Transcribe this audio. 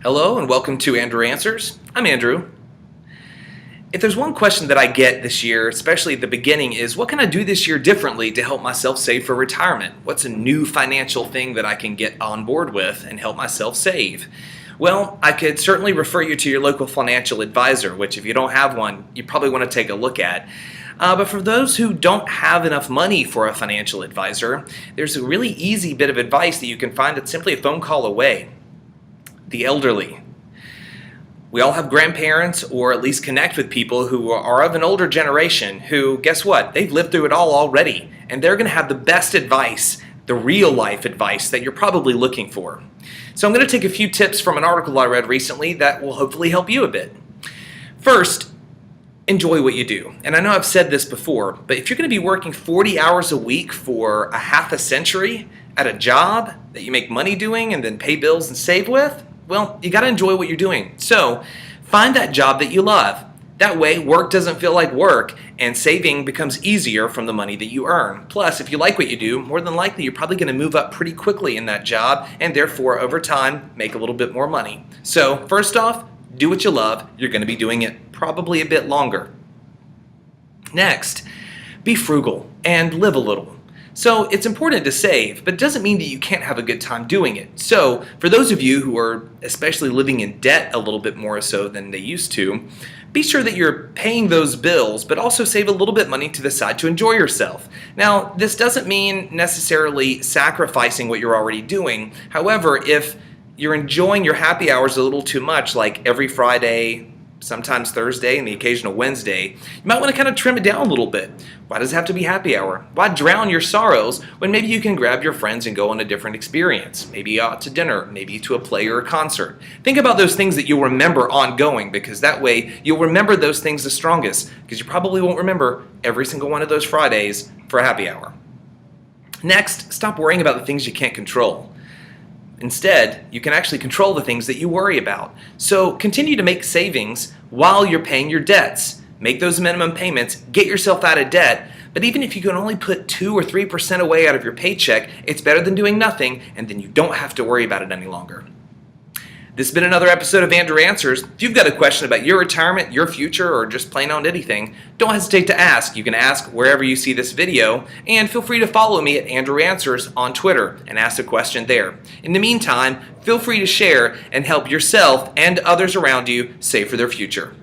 Hello and welcome to Andrew Answers. I'm Andrew. If there's one question that I get this year, especially at the beginning, is what can I do this year differently to help myself save for retirement? What's a new financial thing that I can get on board with and help myself save? Well, I could certainly refer you to your local financial advisor, which if you don't have one, you probably want to take a look at. But for those who don't have enough money for a financial advisor, there's a really easy bit of advice that you can find that's simply a phone call away. The elderly. We all have grandparents, or at least connect with people who are of an older generation who, guess what? They've lived through it all already, and they're going to have the best advice, the real life advice that you're probably looking for. So I'm going to take a few tips from an article I read recently that will hopefully help you a bit. First, enjoy what you do. And I know I've said this before, but if you're going to be working 40 hours a week for a half a century at a job that you make money doing and then pay bills and save with, well, you got to enjoy what you're doing. So find that job that you love. That way, work doesn't feel like work, and saving becomes easier from the money that you earn. Plus, if you like what you do, more than likely you're probably going to move up pretty quickly in that job, and therefore, over time, make a little bit more money. So first off, do what you love. You're going to be doing it probably a bit longer. Next, be frugal and live a little. So it's important to save, but it doesn't mean that you can't have a good time doing it. So for those of you who are especially living in debt a little bit more so than they used to, be sure that you're paying those bills, but also save a little bit money to the side to enjoy yourself. Now, this doesn't mean necessarily sacrificing what you're already doing. However, if you're enjoying your happy hours a little too much, like every Friday, sometimes Thursday, and the occasional Wednesday, you might want to kind of trim it down a little bit. Why does it have to be happy hour? Why drown your sorrows when maybe you can grab your friends and go on a different experience? Maybe out to dinner, maybe to a play or a concert. Think about those things that you'll remember ongoing, because that way you'll remember those things the strongest, because you probably won't remember every single one of those Fridays for a happy hour. Next, stop worrying about the things you can't control. Instead, you can actually control the things that you worry about. So continue to make savings while you're paying your debts. Make those minimum payments, get yourself out of debt, but even if you can only put 2 or 3% away out of your paycheck, it's better than doing nothing, and then you don't have to worry about it any longer. This has been another episode of Andrew Answers. If you've got a question about your retirement, your future, or just plain on anything, don't hesitate to ask. You can ask wherever you see this video, and feel free to follow me at Andrew Answers on Twitter and ask a question there. In the meantime, feel free to share and help yourself and others around you save for their future.